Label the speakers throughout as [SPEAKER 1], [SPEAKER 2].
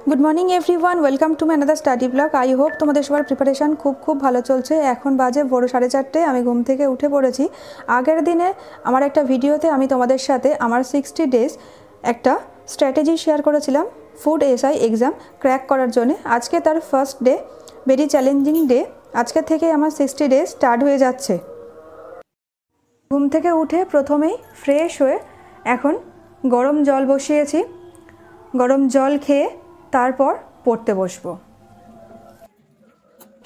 [SPEAKER 1] Good morning everyone, welcome to my another study blog. I hope तुम्हारे सबार preparation खूब भालो चलছে। এখন বাজে ভোর 4:30। আমি ঘুম থেকে উঠে পড়েছি। আগের দিনে আমার একটা ভিডিওতে আমি তোমাদের সাথে আমার 60 ডেজ একটা স্ট্র্যাটেজি শেয়ার করেছিলাম ফুড এসআই এক্সাম ক্র্যাক করার জন্য। আজকে তার first day, very challenging day. আজকে থেকে আমার 60 ডেজ স্টার্ট হয়ে যাচ্ছে। ঘুম থেকে উঠে প্রথমেই ফ্রেশ হয়ে এখন গরম জল বসিয়েছি। গরম জল খেয়ে তারপর পড়তে বসবো।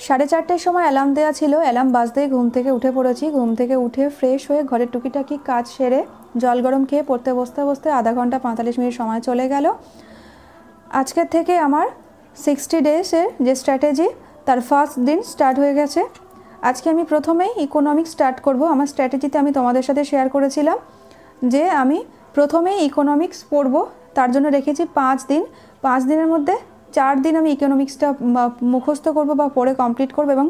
[SPEAKER 1] 4:30টার সময় অ্যালার্ম দেওয়া ছিল, অ্যালার্ম বাজতেই ঘুম থেকে উঠে পড়েছি। ঘুম থেকে উঠে ফ্রেশ হয়ে ঘরের টুকিটাকি কাজ সেরে জল গরম খেয়ে পড়তে বসতে আধা ঘন্টা 45 মিনিট সময় চলে গেল। আজকের থেকে আমার 60 ডেজের যে স্ট্র্যাটেজি তার ফার্স্ট দিন স্টার্ট হয়ে গেছে। আজকে আমি প্রথমেই ইকোনমিক্স স্টার্ট করব। আমার স্ট্র্যাটেজিতে আমি তোমাদের সাথে শেয়ার করেছিলাম যে আমি প্রথমেই ইকোনমিক্স পড়ব, তার জন্য রেখেছি 5 দিন। 5 দিনের মধ্যে 4 দিন আমি ইকোনমিক্সটা মুখস্থ করব বা পড়ে কমপ্লিট করব এবং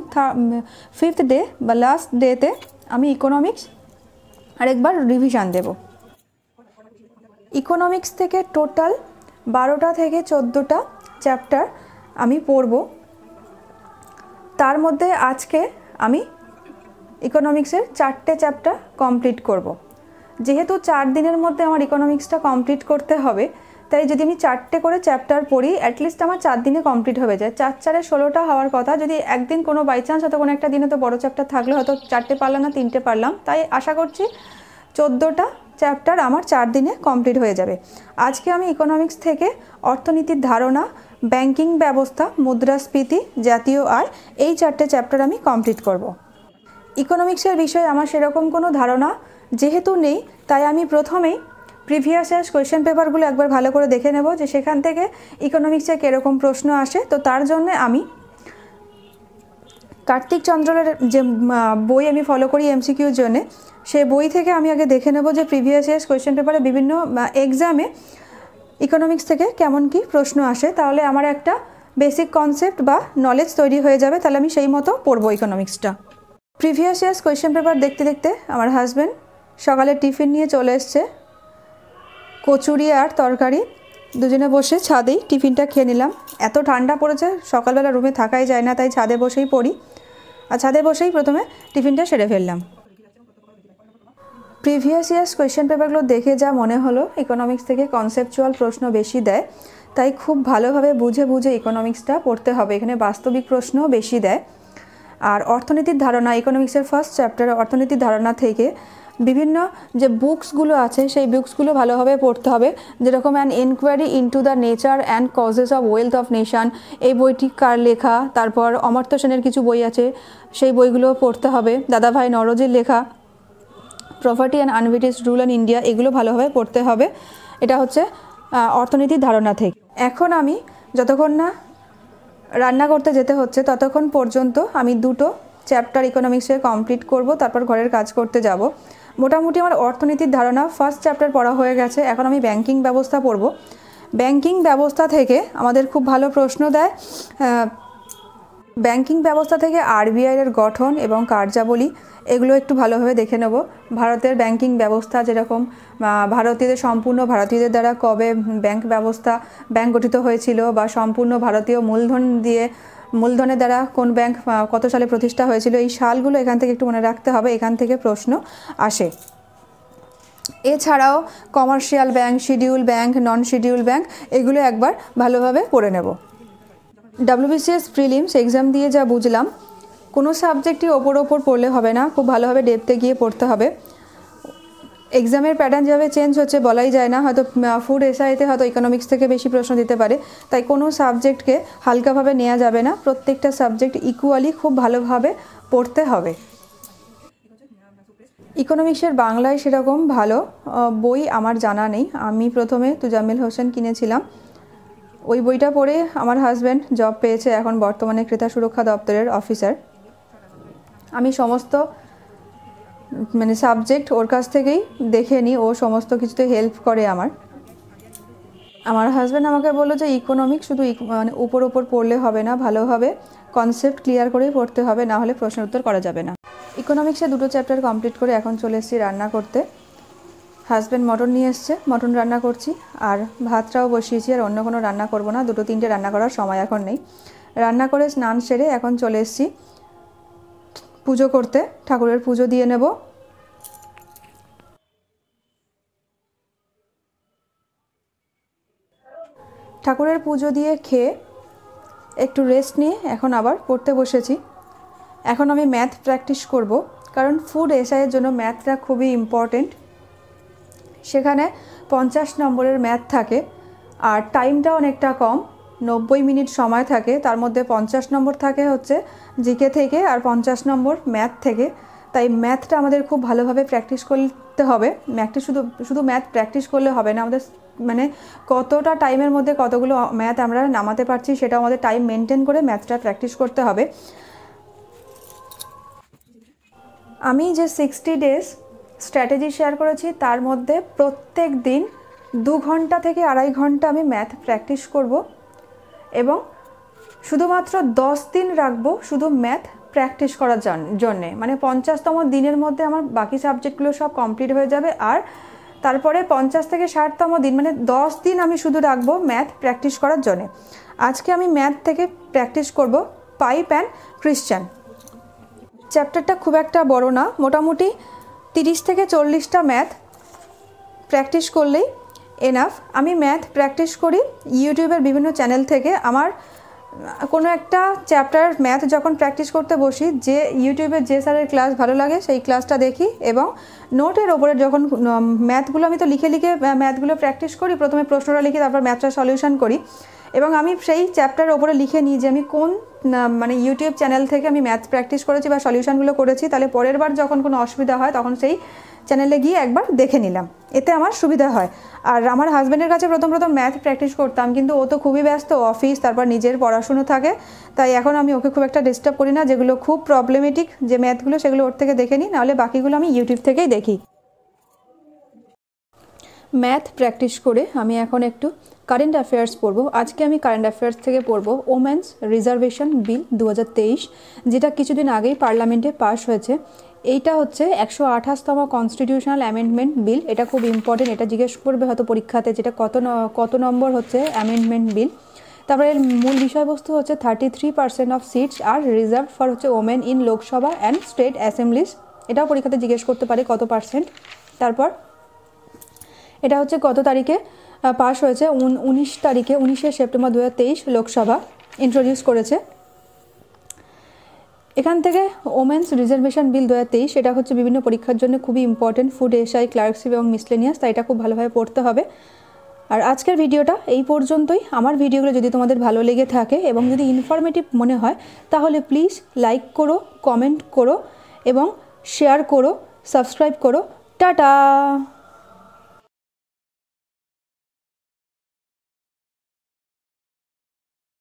[SPEAKER 1] 5th ডে বা লাস্ট ডেতে আমি ইকোনমিক্স আরেকবার রিভিশন দেব। ইকোনমিক্স থেকে টোটাল 12টা থেকে 14টা চ্যাপ্টার আমি পড়ব। তার মধ্যে আজকে আমি ইকোনমিক্সের 4টে চ্যাপ্টার কমপ্লিট করব। যেহেতু 4 দিনের মধ্যে আমার ইকোনমিক্সটা কমপ্লিট করতে হবে, তাই যদি আমি 4টে করে চ্যাপ্টার পড়ি অ্যাটলিস্ট আমার 4 দিনে কমপ্লিট হয়ে যায়। 4 16টা হওয়ার কথা। যদি একদিন কোনো বাই চান্স হয়তো কোনো একটা দিনে তো বড়ো চ্যাপ্টার থাকলে হয়তো 4টে পারলাম না, 3টে পারলাম। তাই আশা করছি 14টা চ্যাপ্টার আমার 4 দিনে কমপ্লিট হয়ে যাবে। আজকে আমি ইকোনমিক্স থেকে অর্থনীতির ধারণা, ব্যাংকিং ব্যবস্থা, মুদ্রাস্ফীতি, জাতীয় আয়, এই 4টে চ্যাপ্টার আমি কমপ্লিট করব। ইকোনমিক্সের বিষয়ে আমার সেরকম কোনো ধারণা যেহেতু নেই, তাই আমি প্রথমেই প্রিভিয়াস ইয়ার্স কোয়েশ্চেন পেপারগুলো একবার ভালো করে দেখে নেব যে সেখান থেকে ইকোনমিক্সে কীরকম প্রশ্ন আসে। তো তার জন্য আমি কার্তিক চন্দ্রের যে বই আমি ফলো করি এমসিকিউর জন্যে, সেই বই থেকে আমি আগে দেখে নেব যে প্রিভিয়াস ইয়ার্স কোয়েশ্চেন পেপারে বিভিন্ন এক্সামে ইকোনমিক্স থেকে কেমন কি প্রশ্ন আসে। তাহলে আমার একটা বেসিক কনসেপ্ট বা নলেজ তৈরি হয়ে যাবে। তাহলে আমি সেই মতো পড়বো ইকোনমিক্সটা। প্রিভিয়াস ইয়ার্স কোয়েশ্চেন পেপার দেখতে দেখতে আমার হাজব্যান্ড সকালে টিফিন নিয়ে চলে এসছে, কচুরি আর তরকারি। দুজনে বসে ছাদেই টিফিনটা খেয়ে নিলাম। এত ঠান্ডা পড়েছে, সকালবেলা রুমে থাকাই যায় না, তাই ছাদে বসেই পড়ি। আর ছাদে বসেই প্রথমে টিফিনটা সেরে ফেললাম। প্রিভিয়াস ইয়ার্স কোয়েশ্চেন পেপারগুলো দেখে যা মনে হলো ইকোনমিক্স থেকে কনসেপচুয়াল প্রশ্ন বেশি দেয়, তাই খুব ভালোভাবে বুঝে ইকোনমিক্সটা পড়তে হবে। এখানে বাস্তবিক প্রশ্ন বেশি দেয়। আর অর্থনীতির ধারণা, ইকোনমিক্সের ফার্স্ট চ্যাপ্টারে অর্থনীতির ধারণা থেকে বিভিন্ন যে বুকসগুলো আছে সেই বুকসগুলো ভালোভাবে পড়তে হবে। যেরকম an enquiry into the nature and causes of wealth of nation, এই বইটি কার লেখা। তারপর অমর্ত্য সেনের কিছু বই আছে, সেই বইগুলো পড়তে হবে। দাদাভাই নওরোজির লেখা poverty and unBritish rule in India, এগুলো ভালোভাবে পড়তে হবে। এটা হচ্ছে অর্থনীতির ধারণা থেকে। এখন আমি যতক্ষণ না রান্না করতে যেতে হচ্ছে ততক্ষণ পর্যন্ত আমি 2টো চ্যাপ্টার ইকোনমিক্সে কমপ্লিট করব, তারপর ঘরের কাজ করতে যাব। মোটামুটি আমার অর্থনীতির ধারণা ফার্স্ট চ্যাপ্টার পড়া হয়ে গেছে। এখন আমি ব্যাংকিং ব্যবস্থা পড়ব। ব্যাংকিং ব্যবস্থা থেকে আমাদের খুব ভালো প্রশ্ন দেয়। ব্যাংকিং ব্যবস্থা থেকে আরবিআইয়ের গঠন এবং কার্যাবলী, এগুলো একটু ভালোভাবে দেখে নেব। ভারতের ব্যাংকিং ব্যবস্থা যেরকম ভারতীয়দের দ্বারা কবে ব্যাংক গঠিত হয়েছিল, বা সম্পূর্ণ ভারতীয় মূলধনের দ্বারা কোন ব্যাংক কত সালে প্রতিষ্ঠা হয়েছিল, এই সালগুলো এখান থেকে একটু মনে রাখতে হবে। এখান থেকে প্রশ্ন আসে। এছাড়াও কমার্শিয়াল ব্যাংক, শিডিউল ব্যাংক, নন শিডিউল ব্যাংক, এগুলো একবার ভালোভাবে পড়ে নেব। WBCS প্রিলিমস এক্সাম দিয়ে যা বুঝলাম, কোনো সাবজেক্টই ওপর পড়লে হবে না, খুব ভালোভাবে ডেপথে গিয়ে পড়তে হবে। এক্সামের প্যাটার্ন যেভাবে চেঞ্জ হচ্ছে বলাই যায় না, হয়তো ফুড এসআইতে হয়তো ইকোনমিক্স থেকে বেশি প্রশ্ন দিতে পারে। তাই কোনো সাবজেক্টকে হালকাভাবে নেওয়া যাবে না, প্রত্যেকটা সাবজেক্ট ইকুয়ালি খুব ভালোভাবে পড়তে হবে। ইকোনমিক্সের বাংলায় সেরকম ভালো বই আমার জানা নেই। আমি প্রথমে তুজাম্মিল হোসেন কিনেছিলাম। ওই বইটা পড়ে আমার হাজব্যান্ড জব পেয়েছে, এখন বর্তমানে ক্রেতা সুরক্ষা দপ্তরের অফিসার। আমি সমস্ত সাবজেক্ট ওর কাছ থেকেই দেখে নিই, ও সমস্ত কিছুতে হেল্প করে আমার হাজব্যান্ড আমাকে বললো যে ইকোনমিক্স শুধু উপর পড়লে হবে না, ভালোভাবে কনসেপ্ট ক্লিয়ার করেই পড়তে হবে, না হলে প্রশ্নের উত্তর করা যাবে না। ইকোনমিক্সে 2টো চ্যাপ্টার কমপ্লিট করে এখন চলে এসেছি রান্না করতে। হাজব্যান্ড মটন নিয়ে এসছে, মটন রান্না করছি, আর ভাতটাও বসিয়েছি। আর অন্য কোনো রান্না করব না, 2-3টে রান্না করার সময় এখন নেই। রান্না করে স্নান সেরে এখন চলে এসেছি পুজো করতে, ঠাকুরের পুজো দিয়ে নেব। ঠাকুরের পুজো দিয়ে খেয়ে একটু রেস্ট নিয়ে এখন আবার পড়তে বসেছি। এখন আমি ম্যাথ প্র্যাকটিস করব, কারণ ফুড এসআইয়ের জন্য ম্যাথটা খুবই ইম্পর্টেন্ট। সেখানে 50 নম্বরের ম্যাথ থাকে, আর টাইমটা অনেকটা কম, 90 মিনিট সময় থাকে। তার মধ্যে 50 নম্বর থাকে হচ্ছে জিকে থেকে, আর 50 নম্বর ম্যাথ থেকে। তাই ম্যাথটা আমাদের খুব ভালোভাবে প্র্যাকটিস করতে হবে। শুধু ম্যাথ প্র্যাকটিস করলে হবে না, আমাদের মানে কতটা টাইমের মধ্যে কতগুলো ম্যাথ আমরা নামাতে পারছি সেটা আমাদের টাইম মেনটেন করে ম্যাথটা প্র্যাকটিস করতে হবে। আমি যে 60 ডেজ স্ট্র্যাটেজি শেয়ার করেছি তার মধ্যে প্রত্যেক দিন 2 ঘন্টা থেকে 2.5 ঘন্টা আমি ম্যাথ প্র্যাকটিস করব, এবং শুধুমাত্র 10 দিন রাখবো শুধু ম্যাথ প্র্যাকটিস করার জন্যে। মানে 50তম দিনের মধ্যে আমার বাকি সাবজেক্টগুলো সব কমপ্লিট হয়ে যাবে, আর তারপরে 50 থেকে 60তম দিন মানে 10 দিন আমি শুধু রাখবো ম্যাথ প্র্যাকটিস করার জন্যে। আজকে আমি ম্যাথ থেকে প্র্যাকটিস করব পাইপ অ্যান্ড ক্রিশ্চান। চ্যাপ্টারটা খুব একটা বড় না, মোটামুটি 30 থেকে 40টা ম্যাথ প্র্যাকটিস করলেই এনাফ। আমি ম্যাথ প্র্যাকটিস করি ইউটিউবের বিভিন্ন চ্যানেল থেকে। আমার কোনো একটা চ্যাপ্টার ম্যাথ যখন প্র্যাকটিস করতে বসি, যে ইউটিউবের যে স্যারের ক্লাস ভালো লাগে সেই ক্লাসটা দেখি, এবং নোটের ওপরে যখন ম্যাথগুলো আমি তো লিখে ম্যাথগুলো প্র্যাকটিস করি, প্রথমে প্রশ্নটা লিখি, তারপর ম্যাথটা সলিউশন করি, এবং আমি সেই চ্যাপ্টারের ওপরে লিখে নিই যে আমি কোন মানে ইউটিউব চ্যানেল থেকে আমি ম্যাথ প্র্যাকটিস করেছি বা সলিউশনগুলো করেছি। তাহলে পরের বার যখন কোনো অসুবিধা হয় তখন সেই চ্যানেলে গিয়ে একবার দেখে নিলাম, এতে আমার সুবিধা হয়। আর আমার হাজব্যান্ডের কাছে প্রথম ম্যাথ প্র্যাকটিস করতাম, কিন্তু ও তো খুবই ব্যস্ত, অফিস, তারপর নিজের পড়াশুনো থাকে, তাই এখন আমি ওকে খুব একটা ডিস্টার্ব করি না। যেগুলো খুব প্রবলেমেটিক যে ম্যাথগুলো সেগুলো ওর থেকে দেখে নিই, নাহলে বাকিগুলো আমি ইউটিউব থেকেই দেখি। ম্যাথ প্র্যাকটিস করে আমি এখন একটু কারেন্ট অ্যাফেয়ার্স পড়ব। আজকে আমি কারেন্ট অ্যাফেয়ার্স থেকে পড়ব ওমেন্স রিজার্ভেশন বিল 2023, যেটা কিছুদিন আগেই পার্লামেন্টে পাস হয়েছে। এইটা হচ্ছে 128তম কনস্টিটিউশনাল অ্যামেন্ডমেন্ট বিল। এটা খুব ইম্পর্টেন্ট, এটা জিজ্ঞেস করবে হয়তো পরীক্ষাতে, যেটা কত নম্বর হচ্ছে অ্যামেন্ডমেন্ট বিল। তারপরে এর মূল বিষয়বস্তু হচ্ছে 33% অফ সিটস আর রিজার্ভ ফর হচ্ছে women in Lok Sabha and state assemblies. এটাও পরীক্ষাতে জিজ্ঞেস করতে পারে কত %। তারপর এটা হচ্ছে কত তারিখে পাস হয়েছে, 19 সেপ্টেম্বর 2023 লোকসভা ইন্ট্রোডিউস করেছে। এখান থেকে ওমেন্স রিজার্ভেশন বিল 2023, এটা হচ্ছে বিভিন্ন পরীক্ষার জন্য খুবই ইম্পর্টেন্ট, ফুড এসআই, ক্লার্কশিপ এবং মিসলেনিয়াস, তাই এটা খুব ভালোভাবে পড়তে হবে। আর আজকের ভিডিওটা এই পর্যন্তই। আমার ভিডিওগুলো যদি তোমাদের ভালো লেগে থাকে এবং যদি ইনফরমেটিভ মনে হয় তাহলে প্লিজ লাইক করো, কমেন্ট করো এবং শেয়ার করো, সাবস্ক্রাইব করো। টাটা।